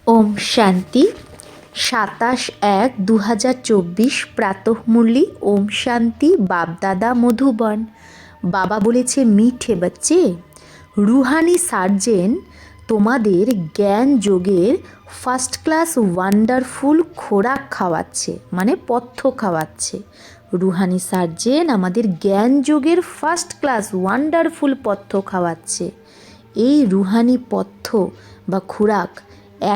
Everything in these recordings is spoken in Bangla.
ওম শান্তি। 27/1/2024 প্রাতঃমুরলি। ওম শান্তি। বাপদাদা মধুবন। বাবা বলেছে, মিঠে বাচ্চে, রুহানি সার্জেন তোমাদের জ্ঞান যোগের ফার্স্ট ক্লাস ওয়ান্ডারফুল খোরাক খাওয়াচ্ছে, মানে পথ্য খাওয়াচ্ছে। রুহানি সার্জেন আমাদের জ্ঞান যোগের ফার্স্ট ক্লাস ওয়ান্ডারফুল পথ্য খাওয়াচ্ছে। এই রুহানি পথ্য বা খোরাক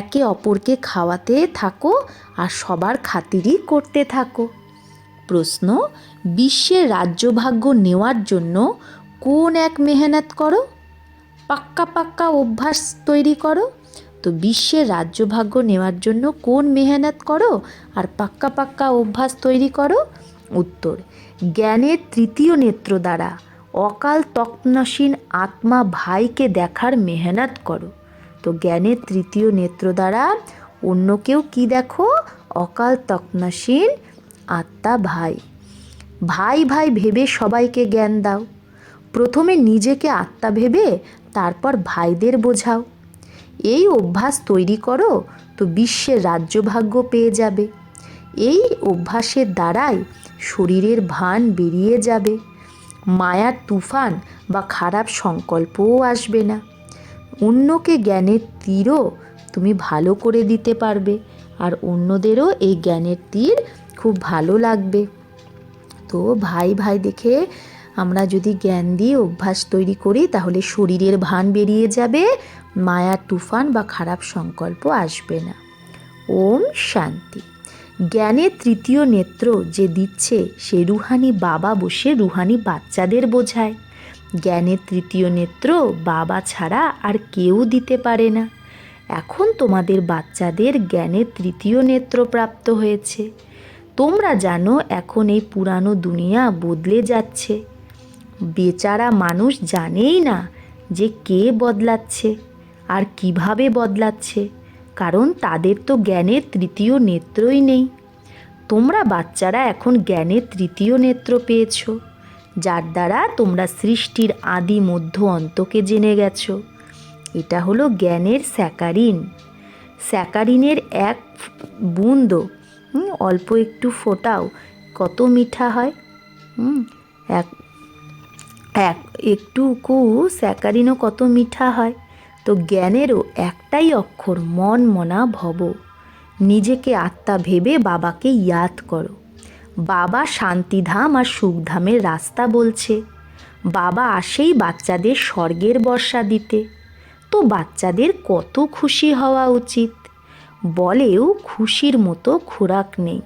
একে অপরকে খাওয়াতে থাকো আর সবার খাতিরই করতে থাকো। প্রশ্ন, বিশ্বের রাজ্যভাগ্য নেওয়ার জন্য কোন এক মেহনত করো? পাক্কা পাক্কা অভ্যাস তৈরি করো। তো বিশ্বের রাজ্যভাগ্য নেওয়ার জন্য কোন মেহনত করো আর পাক্কা পাক্কা অভ্যাস তৈরি করো? উত্তর, জ্ঞানের তৃতীয় নেত্র দ্বারা অকাল তক্তনসীন আত্মা ভাইকে দেখার মেহনত করো। তো জ্ঞানের তৃতীয় নেত্র দ্বারা অন্যকেও কি দেখো? অকাল তক্তনসীন আত্মা ভাই। ভাই ভাই ভেবে সবাইকে জ্ঞান দাও। প্রথমে নিজেকে আত্মা ভেবে তারপর ভাইদের বোঝাও। এই অভ্যাস তৈরি করো, তো বিশ্বের রাজ্যভাগ্য পেয়ে যাবে। এই অভ্যাসের দ্বারাই শরীরের ভান বেরিয়ে যাবে। মায়ার তুফান বা খারাপ সংকল্পও আসবে না। অন্যকে জ্ঞানের তীরও তুমি ভালো করে দিতে পারবে, আর অন্যদেরও এই জ্ঞানের তীর খুব ভালো লাগবে। তো ভাই ভাই দেখে আমরা যদি জ্ঞান দিয়ে অভ্যাস তৈরি করি, তাহলে শরীরের ভান বেরিয়ে যাবে, মায়ার তুফান বা খারাপ সংকল্প আসবে না। ওম শান্তি। জ্ঞানের তৃতীয় নেত্র যে দিচ্ছে, সে রুহানি বাবা বসে রুহানি বাচ্চাদের বোঝায়। জ্ঞানের তৃতীয় নেত্র বাবা ছাড়া আর কেউ দিতে পারে না। এখন তোমাদের বাচ্চাদের জ্ঞানের তৃতীয় নেত্র প্রাপ্ত হয়েছে। তোমরা জানো এখন এই পুরানো দুনিয়া বদলে যাচ্ছে। বেচারা মানুষ জানেই না যে কে বদলাচ্ছে আর কিভাবে বদলাচ্ছে, কারণ তাদের তো জ্ঞানের তৃতীয় নেত্রই নেই। তোমরা বাচ্চারা এখন জ্ঞানের তৃতীয় নেত্র পেয়েছ, যার দ্বারা তোমরা সৃষ্টির আদি মধ্য অন্তকে জেনে গেছো। এটা হলো জ্ঞানের স্যাকারিন। স্যাকারিনের এক বুন্দ অল্প একটু ফোটাও কত মিঠা হয়। এক একটুকু স্যাকারিনও কত মিঠা হয়। তো জ্ঞানেরও একটাই অক্ষর, মন মনা ভব। নিজেকে আত্মা ভেবে বাবাকে ইয়াদ করো। বাবা শান্তিধাম আর সুখধামের রাস্তা বলছে। বাবা আসেই বাচ্চাদের স্বর্গের বর্ষা দিতে। তো বাচ্চাদের কত খুশি হওয়া উচিত। বলেও খুশির মতো খোরাক নেই।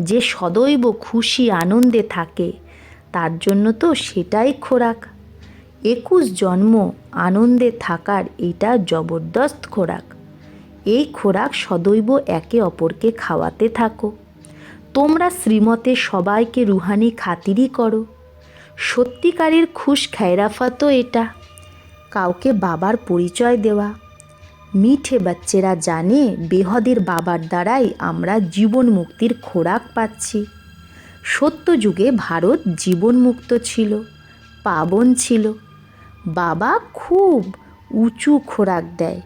যে সদৈব খুশি আনন্দে থাকে, তার জন্য তো সেটাই খোরাক। 21 জন্ম আনন্দে থাকার এটা জবরদস্ত খোরাক। এই খোরাক সদৈব একে অপরকে খাওয়াতে থাকো। তোমরা শ্রীমতে সবাইকে রুহানি খাতিরই করো। সত্যিকারের খুশ খায়রাফাতও এটা, কাউকে বাবার পরিচয় দেওয়া। মিঠে বাচ্চারা জানে বেহদের বাবার দ্বারাই আমরা জীবন মুক্তির খোরাক পাচ্ছি। সত্য যুগে ভারত জীবনমুক্ত ছিল, পাবন ছিল। বাবা খুব উঁচু খোরাক দেয়।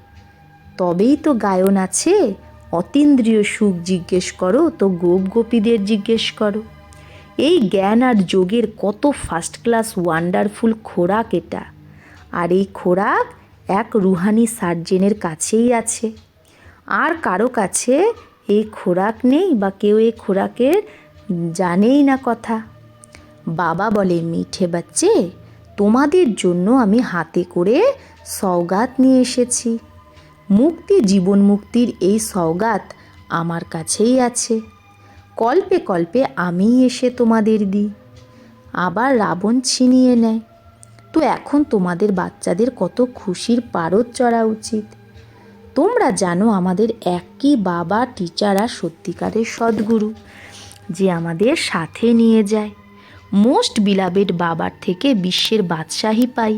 তবেই তো গায়ন আছে, অতীন্দ্রিয় সুখ জিজ্ঞেস করো তো গোপ গোপীদের জিজ্ঞেস করো। এই জ্ঞান আর যোগের কত ফার্স্ট ক্লাস ওয়ান্ডারফুল খোরাক এটা। আর এই খোরাক এক রুহানি সার্জেনের কাছেই আছে। আর কারো কাছে এই খোরাক নেই, বা কেউ এই খোরাকের জানেই না কথা। বাবা বলে, মিঠে বাচ্চে, তোমাদের জন্য আমি হাতে করে সওগাত নিয়ে এসেছি। মুক্তি, জীবন মুক্তির এই সওগাত আমার কাছেই আছে। কল্পে কল্পে আমিই এসে তোমাদের দিই, আবার রাবণ ছিনিয়ে নেয়। তো এখন তোমাদের বাচ্চাদের কত খুশির পারদ চড়া উচিত। তোমরা জানো আমাদের একই বাবা টিচার আর সত্যিকারের সদ্গুরু, যে আমাদের সাথে নিয়ে যায়। মোস্ট বিলাভেড বাবার থেকে বিশ্বের বাদশাহী পাই।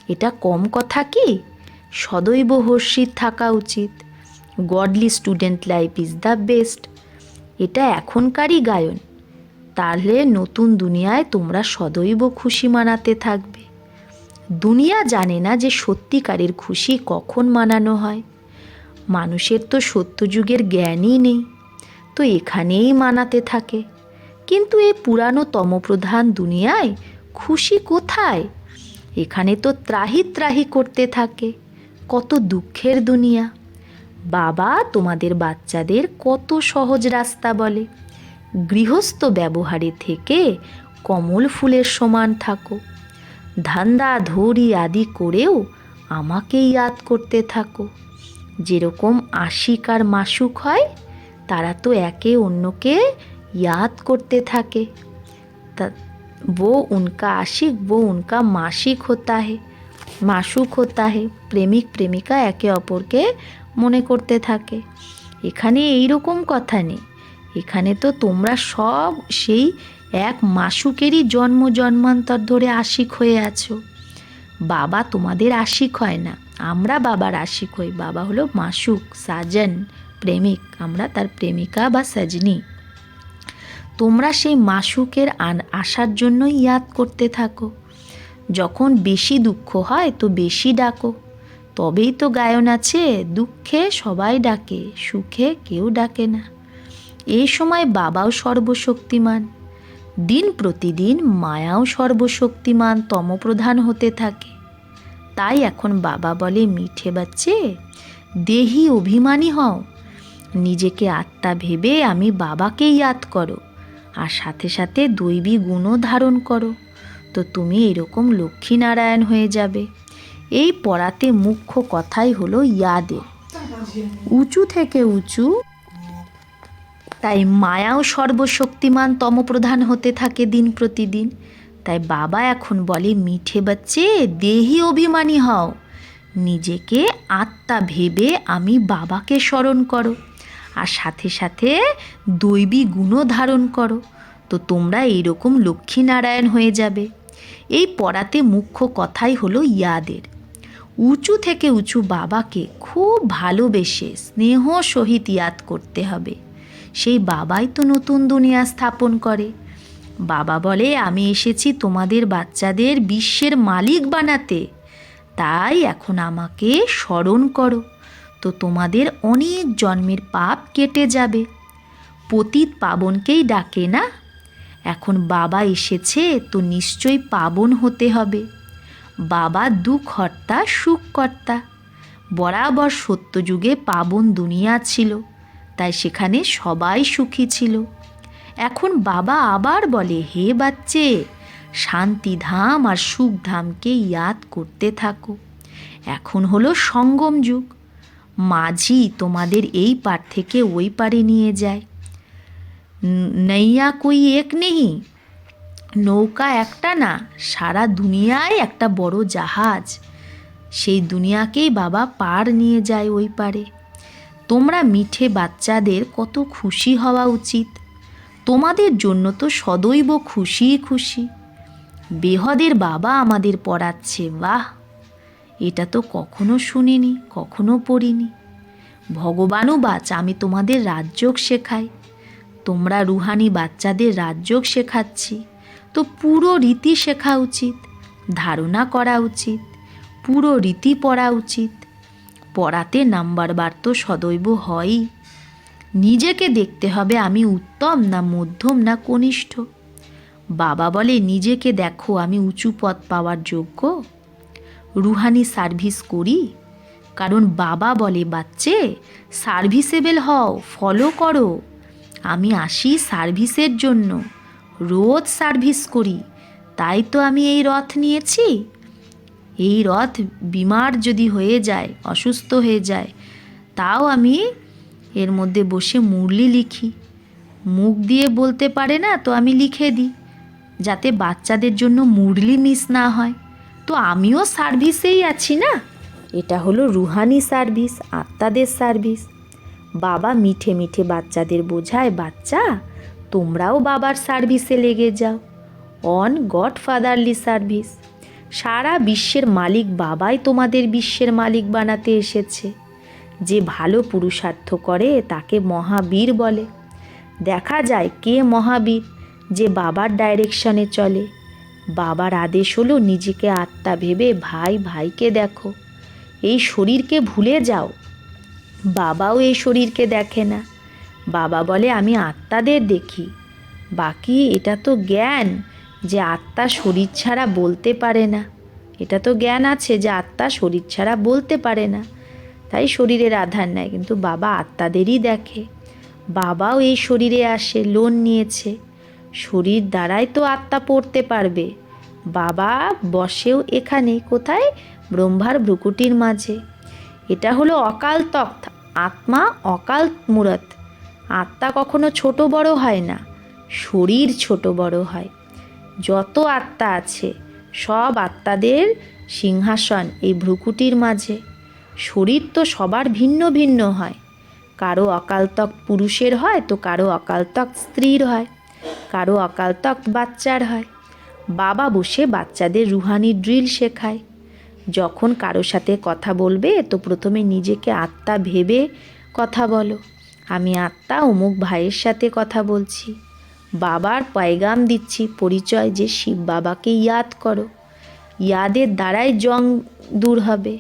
এটা কম কথা কি? সদৈব হর্ষিত থাকা উচিত। Godly student life is the best. এটা এখনকারই গায়ন। তাহলে নতুন দুনিয়ায় তোমরা সদৈব খুশি মানাতে থাকবে। দুনিয়া জানে না যে সত্যিকারের খুশি কখন মানানো হয়। মানুষের তো সত্যযুগের জ্ঞানই নেই, তো এখানেই মানাতে থাকে। কিন্তু এই পুরানো তমপ্রধান দুনিয়ায় খুশি কোথায়? এখানে তো ত্রাহি ত্রাহি করতে থাকে। কত দুঃখের দুনিয়া। বাবা তোমাদের বাচ্চাদের কত সহজ রাস্তা বলে, গৃহস্থ ব্যবহারে থেকে কমল ফুলের সমান থাকো, ধান্দা ধরি আদি করেও আমাকে ইয়াদ করতে থাকো। যেরকম আশিক আর মাসুক হয়, তারা তো একে অন্যকে याद करते থাকে। वो उनका आशिक वो उनका मासिक होता है, मासुक होता है। প্রেমিক প্রেমিকা একে অপরকে মনে করতে থাকে। এখানে এই রকম কথা নেই। এখানে তো তোমরা সব সেই এক মাসুকেরই জন্ম জন্মান্তর ধরে আশিক হয়ে আছো। বাবা তোমাদের আশিক হয় না, আমরা বাবার আশিক হই। বাবা হলো মাসুক, সাজন, প্রেমিক, আমরা তার প্রেমিকা বা সজনী। তোমরা সেই মাসুকের আসার জন্যই ইয়াদ করতে থাকো। যখন বেশি দুঃখ হয় তো বেশি ডাকো, তবেই তো গায়ন আছে, দুঃখে সবাই ডাকে, সুখে কেউ ডাকে না। এই সময় বাবাও সর্বশক্তিমান, দিন প্রতিদিন মায়াও সর্বশক্তিমান তমপ্রধান হতে থাকে। তাই এখন বাবা বলে, মিঠে বাচ্চে দেহি অভিমানী হও, নিজেকে আত্মা ভেবে আমি বাবাকে ইয়াদ করো, আর সাথে সাথে দৈবী গুণও ধারণ করো, তো তুমি এরকম লক্ষ্মীনারায়ণ হয়ে যাবে। এই পড়াতে মুখ্য কথাই হলো ইয়াদের, উঁচু থেকে উঁচু। তাই মায়াও সর্বশক্তিমান তমপ্রধান হতে থাকে দিন প্রতিদিন। তাই বাবা এখন বলে, মিঠে বাচ্চে দেহি অভিমানী হও, নিজেকে আত্মা ভেবে আমি বাবাকে স্মরণ করো, আর সাথে সাথে দৈবী গুণও ধারণ করো, তো তোমরা এইরকম লক্ষ্মীনারায়ণ হয়ে যাবে। এই পড়াতে মুখ্য কথাই হলো ইয়াদের, উঁচু থেকে উঁচু বাবাকে খুব ভালোবেসে স্নেহ সহিত ইয়াদ করতে হবে। সেই বাবাই তো নতুন দুনিয়া স্থাপন করে। বাবা বলে, আমি এসেছি তোমাদের বাচ্চাদের বিশ্বের মালিক বানাতে, তাই এখন আমাকে স্মরণ করো, তো তোমাদের অনেক জন্মের পাপ কেটে যাবে। পতিত পাবনকেই ডাকে না? এখন বাবা এসেছে তো নিশ্চয়ই পাবন হতে হবে। বাবা দুঃখহর্তা সুখকর্তা। বরাবর সত্যযুগে পাবন দুনিয়া ছিল, তাই সেখানে সবাই সুখী ছিল। এখন বাবা আবার বলে, হে বাচ্চে শান্তিধাম আর সুখধামকে ইয়াদ করতে থাকো। এখন হলো সঙ্গম যুগ, মাঝি তোমাদের এই পার থেকে ওই পারে নিয়ে যায়। নৈয়া কই এক নেই, নৌকা একটা না, সারা দুনিয়ায় একটা বড় জাহাজ। সেই দুনিয়াকেই বাবা পার নিয়ে যায় ওই পারে। তোমরা মিঠে বাচ্চাদের কত খুশি হওয়া উচিত। তোমাদের জন্য তো সদৈব খুশি খুশি। বেহদের বাবা আমাদের পড়াচ্ছে, বাহ! এটা তো কখনো শুনিনি, কখনো পড়িনি। ভগবানও বাচ, আমি তোমাদের রাজযোগ শেখাই, তোমরা রুহানি বাচ্চাদের রাজযোগ শেখাচ্ছি, তো পুরো রীতি শেখা উচিত, ধারণা করা উচিত, পুরো রীতি পড়া উচিত। পড়াতে নাম্বার বার তো সদৈব হয়ই। নিজেকে দেখতে হবে আমি উত্তম না মধ্যম না কনিষ্ঠ। বাবা বলে, নিজেকে দেখো আমি উঁচু পদ পাওয়ার যোগ্য, রুহানি সার্ভিস করি। কারণ বাবা বলে, বাচ্চে সার্ভিসেবল হও, ফলো করো। আমি আসি সার্ভিসের জন্য, রোজ সার্ভিস করি, তাই তো আমি এই রথ নিয়েছি। এই রথ বিমার যদি হয়ে যায়, অসুস্থ হয়ে যায়, তাও আমি এর মধ্যে বসে মুরলি লিখি। মুখ দিয়ে বলতে পারে না, তো আমি লিখে দিই, যাতে বাচ্চাদের জন্য মুরলি মিস না হয়। তো আমিও সার্ভিসেই আছি না। এটা হলো রুহানি সার্ভিস, আত্মাদের সার্ভিস। বাবা মিঠে মিঠে বাচ্চাদের বোঝায়, বাচ্চা তোমরাও বাবার সার্ভিসে লেগে যাও, অন গড ফাদারলি সার্ভিস। সারা বিশ্বের মালিক বাবাই তোমাদের বিশ্বের মালিক বানাতে এসেছে। যে ভালো পুরুষার্থ করে তাকে মহাবীর বলে। দেখা যায় কে মহাবীর, যে বাবার ডাইরেকশনে চলে। বাবার আদেশ হলো নিজেকে আত্মা ভেবে ভাই ভাইকে দেখো। এই শরীরকে ভুলে যাও, বাবাও এই শরীরকে দেখে না। বাবা বলে আমি আত্মাদের দেখি। বাকি এটা তো জ্ঞান যে আত্মা শরীর ছাড়া বলতে পারে না, এটা তো জ্ঞান আছে যে আত্মা শরীর ছাড়া বলতে পারে না, তাই শরীরের আধার নেয়। কিন্তু বাবা আত্মাদেরই দেখে। বাবাও এই শরীরে আসে, লোন নিয়েছে, শরীর দ্বারাই তো আত্মা পড়তে পারবে। বাবা বসেও এখানে, কোথায়? ব্রহ্মার ভ্রুকুটির মাঝে। এটা হলো অকাল তখ্ত, আত্মা অকাল মূরত। আত্মা কখনো ছোট বড় হয় না, শরীর ছোট বড় হয়। যত আত্মা আছে সব আত্মাদের সিংহাসন এই ভ্রুকুটির মাঝে। শরীর তো সবার ভিন্ন ভিন্ন হয়, কারো অকাল তখ্ত পুরুষের হয়, তো কারো অকাল তখ্ত স্ত্রীর হয়, কারো অকাল তখ্ত বাচ্চার হয়। বাবা বসে বাচ্চাদের রুহানি ড্রিল শেখায়। যখন কারো সাথে কথা বলবে তো প্রথমে নিজেকে আত্মা ভেবে কথা বলো। আমি আত্মা অমুক ভাইয়ের সাথে কথা বলছি, বাবার পয়গাম দিচ্ছি, পরিচয় যে শিব বাবাকে ইয়াদ করো। ইয়াদের দ্বারাই জং দূর হবে।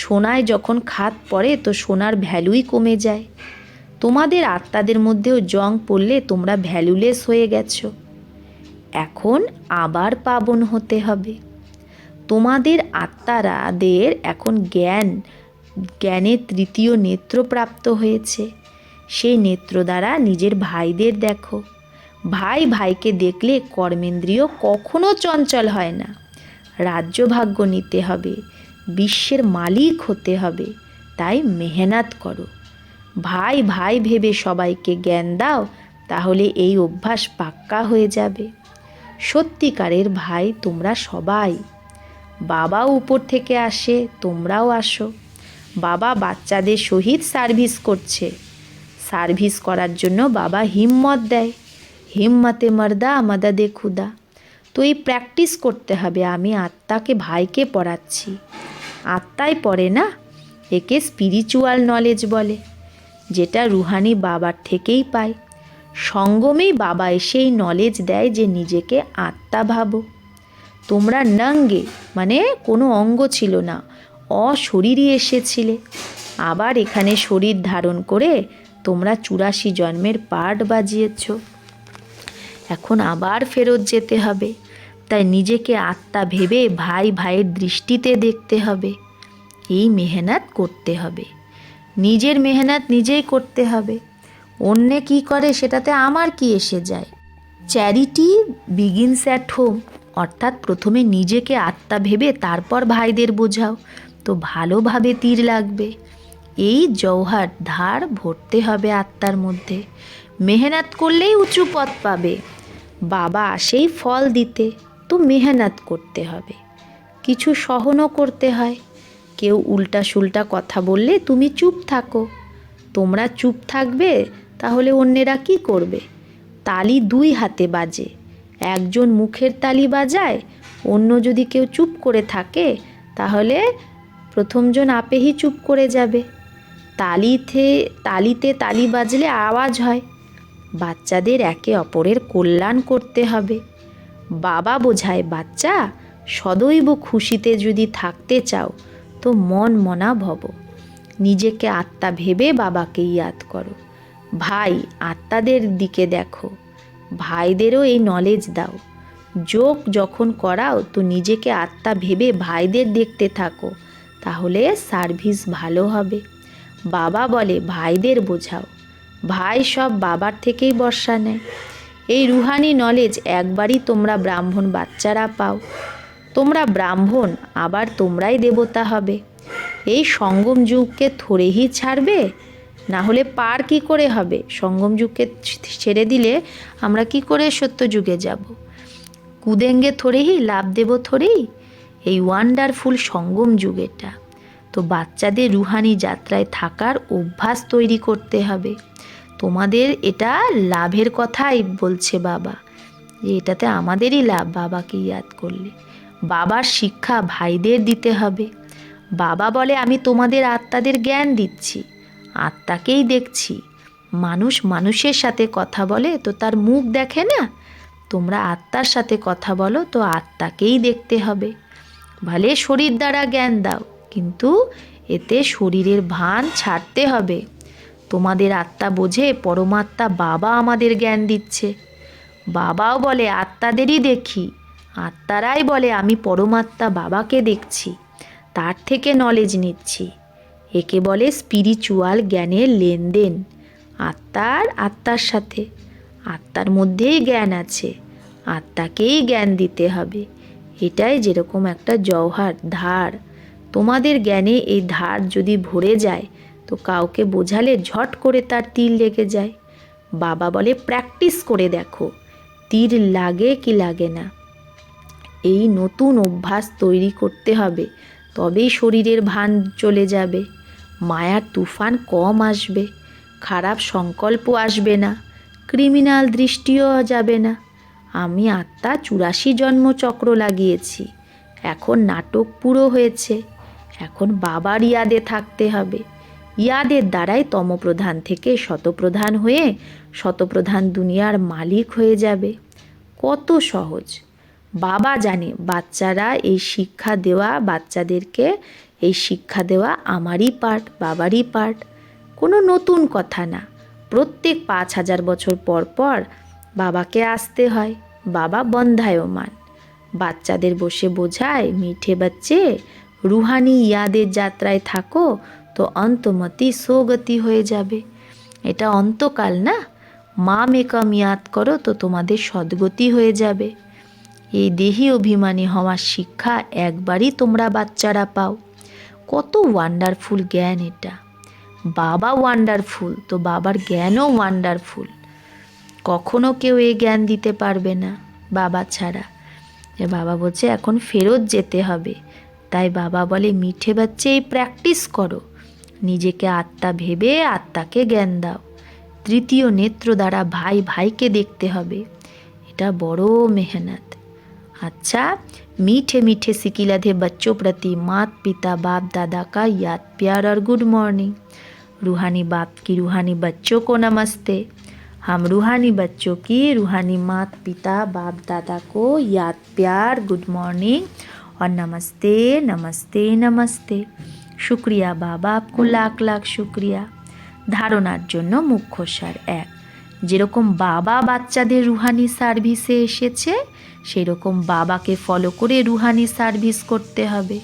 সোনায় যখন খাদ পড়ে তো সোনার ভ্যালুই কমে যায়। তোমাদের আত্মাদের মধ্যেও জং পড়লে তোমরা ভ্যালুলেস হয়ে গেছো। এখন আবার পাবন হতে হবে। তোমাদের আত্মারাদের এখন জ্ঞানের তৃতীয় নেত্র প্রাপ্ত হয়েছে। সেই নেত্র দ্বারা নিজের ভাইদের দেখো। ভাই ভাইকে দেখলে কর্মেন্দ্রিয় কখনো চঞ্চল হয় না। রাজ্যভাগ্য নিতে হবে, বিশ্বের মালিক হতে হবে, তাই মেহনত করো। ভাই ভাই ভেবে সবাইকে জ্ঞান দাও, তাহলে এই অভ্যাস পাক্কা হয়ে যাবে। সত্যিকারের ভাই তোমরা সবাই। বাবাও উপর থেকে আসে, তোমরাও আসো। বাবা বাচ্চাদের সহিত সার্ভিস করছে। সার্ভিস করার জন্য বাবা হিম্মত দেয়। হিম্মতে মর্দা মদদে খুদা। তো এই প্র্যাকটিস করতে হবে। আমি আত্মাকে ভাইকে পড়াচ্ছি, আত্মাই পড়ে না, একে স্পিরিচুয়াল নলেজ বলে, যেটা রুহানি বাবার থেকেই পায়। সঙ্গমেই বাবা এসেই নলেজ দেয় যে নিজেকে আত্মা ভাবো। তোমরা নঙ্গে মানে কোনো অঙ্গ ছিল না, অশরীরই এসেছিলে। আবার এখানে শরীর ধারণ করে তোমরা 84 জন্মের পার্ট বাজিয়েছ। এখন আবার ফেরত যেতে হবে। তাই নিজেকে আত্মা ভেবে ভাই ভাইয়ের দৃষ্টিতে দেখতে হবে। এই মেহনত করতে হবে। নিজের মেহনত নিজেই করতে হবে। অন্যে কি করে সেটাতে আমার কি এসে যায়? চ্যারিটি বিগিনস অ্যাট হোম, অর্থাৎ প্রথমে নিজেকে আত্মা ভেবে তারপর ভাইদের বোঝাও, তো ভালোভাবে তীর লাগবে। এই জওহার ধার ভরতে হবে আত্মার মধ্যে। মেহনত করলেই উঁচু পথ পাবে। বাবা আসেই ফল দিতে, তো মেহনত করতে হবে। কিছু সহনও করতে হয়। কেউ উল্টা সুল্টা কথা বললে তুমি চুপ থাকো। তোমরা চুপ থাকবে তাহলে অন্যেরা কি করবে? তালি দুই হাতে বাজে। একজন মুখের তালি বাজায়, অন্য যদি কেউ চুপ করে থাকে তাহলে প্রথমজন আপেই চুপ করে যাবে। তালিতে তালি বাজলে আওয়াজ হয়। বাচ্চাদের একে অপরের কল্যাণ করতে হবে। বাবা বোঝায়, বাচ্চা সদৈব খুশিতে যদি থাকতে চাও তো মন মনা ভব। নিজেকে আত্মা ভেবে বাবাকে ইয়াদ করো। ভাই আত্মাদের দিকে দেখো, ভাইদেরও এই নলেজ দাও। যোগ যখন করাও তো নিজেকে আত্মা ভেবে ভাইদের দেখতে থাকো, তাহলে সার্ভিস ভালো হবে। বাবা বলে ভাইদের বোঝাও। ভাই সব বাবার থেকেই বর্ষা নেয়। এই রুহানি নলেজ একবারই তোমরা ব্রাহ্মণ বাচ্চারা পাও। তোমরা ব্রাহ্মণ, আবার তোমরাই দেবতা হবে। এই সঙ্গম যুগকে থোড়েই ছাড়বে, না হলে পার কি করে হবে? সঙ্গম যুগকে ছেড়ে দিলে আমরা কি করে সত্য যুগে যাব? কুদেঙ্গে থোড়েই, লাভ দেব থোড়েই। এই ওয়ান্ডারফুল সঙ্গম যুগ এটা। তো বাচ্চাদের রুহানি যাত্রায় থাকার অভ্যাস তৈরি করতে হবে। তোমাদের এটা লাভের কথাই বলছে বাবা, যে এটাতে আমাদেরই লাভ বাবাকে ইয়াদ করলে। বাবার শিক্ষা ভাইদের দিতে হবে। বাবা বলে আমি তোমাদের আত্মাদের জ্ঞান দিচ্ছি, আত্মাকেই দেখছি। মানুষ মানুষের সাথে কথা বলে তো তার মুখ দেখে না। তোমরা আত্মার সাথে কথা বলো তো আত্মাকেই দেখতে হবে। ভলে শরীর দ্বারা জ্ঞান দাও, কিন্তু এতে শরীরের ভান ছাড়তে হবে। তোমাদের আত্মা বোঝে পরমাত্মা বাবা আমাদের জ্ঞান দিচ্ছে। বাবাও বলে আত্মাদেরই দেখি, আত্মারাই বলে আমি পরমাত্মা বাবাকে দেখছি, তার থেকে নলেজ নিচ্ছি। একে বলে স্পিরিচুয়াল জ্ঞানের লেনদেন আত্মার সাথে। আত্মার মধ্যেই জ্ঞান আছে, আত্মাকেই জ্ঞান দিতে হবে। এটাই যেরকম একটা জওহার ধার, তোমাদের জ্ঞানে এই ধার যদি ভরে যায় তো কাউকে বোঝালে ঝট করে তার তীর লেগে যায়। বাবা বলে প্র্যাকটিস করে দেখো, তীর লাগে কি লাগে না। এই নতুন অভ্যাস তৈরি করতে হবে, তবেই শরীরের ভান চলে যাবে, মায়ার তুফান কম আসবে, খারাপ সংকল্প আসবে না, ক্রিমিনাল দৃষ্টিও যাবে না। আমি আত্মা 84 জন্মচক্র লাগিয়েছি, এখন নাটক পুরো হয়েছে, এখন বাবার ইয়াদে থাকতে হবে। ইয়াদের দ্বারাই তমপ্রধান থেকে শতপ্রধান হয়ে শতপ্রধান দুনিয়ার মালিক হয়ে যাবে। কত সহজ। বাবা জানে বাচ্চারা এই শিক্ষা দেওয়া, বাচ্চাদেরকে এই শিক্ষা দেওয়া আমারই পার্ট, বাবারই পার্ট। কোনো নতুন কথা না। প্রত্যেক 5000 বছর পর পর বাবাকে আসতে হয়। বাবা বন্ধায়মান। বাচ্চাদের বসে বোঝায়, মিঠে বাচ্চে রুহানি ইয়াদের যাত্রায় থাকো তো অন্তমতি সোগতি হয়ে যাবে। এটা অন্তকাল না, মা মেকম ইয়াদ করো তো তোমাদের সদ্গতি হয়ে যাবে। এই দেহি অভিমানী হওয়ার শিক্ষা একবারই তোমরা বাচ্চারা পাও। কত ওয়ান্ডারফুল জ্ঞান এটা। বাবা ওয়ান্ডারফুল তো বাবার জ্ঞানও ওয়ান্ডারফুল। কখনো কেউ এই জ্ঞান দিতে পারবে না বাবা ছাড়া। যে বাবা বলছে এখন ফেরত যেতে হবে, তাই বাবা বলে মিঠে বাচ্চা এই প্র্যাকটিস করো, নিজেকে আত্মা ভেবে আত্মাকে জ্ঞান দাও। তৃতীয় নেত্র দ্বারা ভাই ভাইকে দেখতে হবে, এটা বড় মেহনত। अच्छा, मीठे मीठे सिकिलधे बच्चों प्रति मात पिता बाप दादा का याद प्यार और गुड मॉर्निंग। रूहानी बाप की रूहानी बच्चों को नमस्ते। हम रूहानी बच्चों की रूहानी मात पिता बाप दादा को याद प्यार गुड मॉर्निंग और नमस्ते नमस्ते नमस्ते। शुक्रिया बाबा, आपको लाख लाख शुक्रिया। ধারণার জন্য মুখ্য সার 1, যেরকম বাবা বাচ্চাদের রুহানি সার্ভিসে এসেছে সেরকম বাবাকে ফলো করে রুহানি সার্ভিস করতে হবে।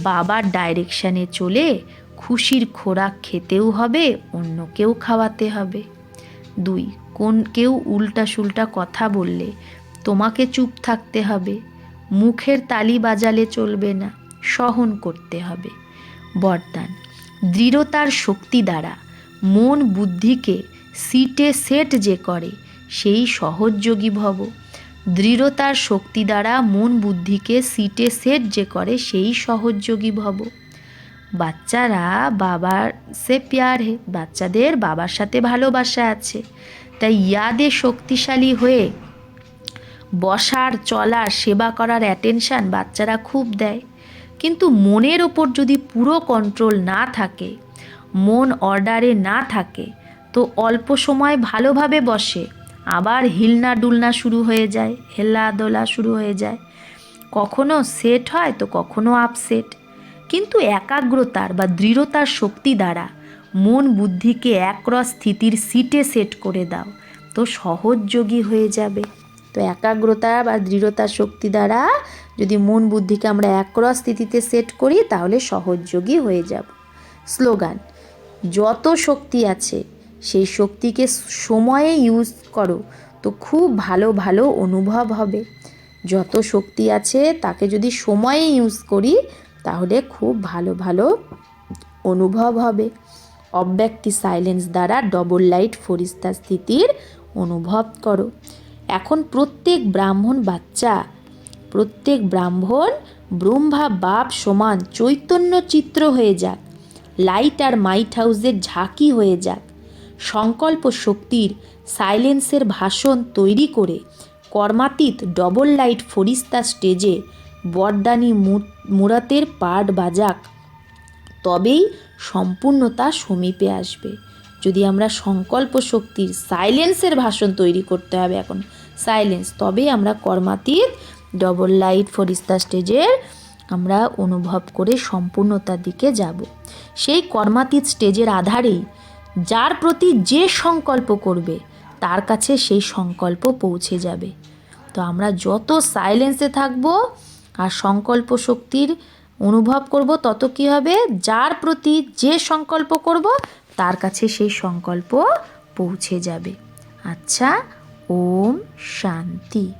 বাবার ডাইরেকশানে চলে খুশির খোরাক খেতেও হবে, অন্যকেও খাওয়াতে হবে। 2, কেউ উল্টা সুল্টা কথা বললে তোমাকে চুপ থাকতে হবে, মুখের তালি বাজালে চলবে না, সহন করতে হবে। বরদান, দৃঢ়তার শক্তি দ্বারা মন বুদ্ধিকে সিটে সেট যে করে সেই সহযোগী ভব। দৃঢ়তার শক্তি দ্বারা মন বুদ্ধিকে সিটে সেট যে করে সেই সহযোগী ভব। বাচ্চারা বাবার সে প্যার হে, বাচ্চাদের বাবার সাথে ভালোবাসা আছে, তাই ইয়াদে শক্তিশালী হয়ে বসার, চলার, সেবা করার অ্যাটেনশান বাচ্চারা খুব দেয়। কিন্তু মনের ওপর যদি পুরো কন্ট্রোল না থাকে, মন অর্ডারে না থাকে, তো অল্প সময় ভালোভাবে বসে, আবার হিলনা ডুলনা শুরু হয়ে যায়, হেলা দোলা শুরু হয়ে যায়। কখনো সেট হয় তো কখনো আপসেট। কিন্তু একাগ্রতার বা দৃঢ়তার শক্তি দ্বারা মন বুদ্ধিকে একরস স্থিতির সিটে সেট করে দাও, তো সহযোগী হয়ে যাবে। তো একাগ্রতা বা দৃঢ়তার শক্তি দ্বারা যদি মন বুদ্ধিকে আমরা একরস স্থিতিতে সেট করি তাহলে সহযোগী হয়ে যাব। স্লোগান, যত শক্তি আছে সেই শক্তিকে সময়ে ইউজ করো তো খুব ভালো ভালো অনুভব হবে। যত শক্তি আছে তাকে যদি সময়ে ইউজ করি তাহলে খুব ভালো ভালো অনুভব হবে। অব্যক্তি সাইলেন্স দ্বারা ডবল লাইট ফরিস্তা স্থিতির অনুভব করো। এখন প্রত্যেক ব্রাহ্মণ ব্রহ্মা বাপ সমান চৈতন্য চিত্র হয়ে যাক, লাইট আর মাইট হাউসের ঝাঁকি হয়ে যাক। সংকল্প শক্তির সাইলেন্সের ভাষণ তৈরি করে কর্মাতীত ডবল লাইট ফরিস্তা স্টেজে বরদানি মুরাতের পাট বাজাক, তবেই সম্পূর্ণতা সমীপে আসবে। যদি আমরা সংকল্প শক্তির সাইলেন্সের ভাষণ তৈরি করতে হবে, এখন সাইলেন্স, তবেই আমরা কর্মাতীত ডবল লাইট ফরিস্তা স্টেজের আমরা অনুভব করে সম্পূর্ণতার দিকে যাব। সেই কর্মাতীত স্টেজের আধারেই যার প্রতি যে সংকল্প করবে তার কাছে সেই সংকল্প পৌঁছে যাবে। তো আমরা যত সাইলেন্সে থাকবো আর সংকল্প শক্তির অনুভব করব, তত কী হবে, যার প্রতি যে সংকল্প করব তার কাছে সেই সংকল্প পৌঁছে যাবে। আচ্ছা, ওম শান্তি।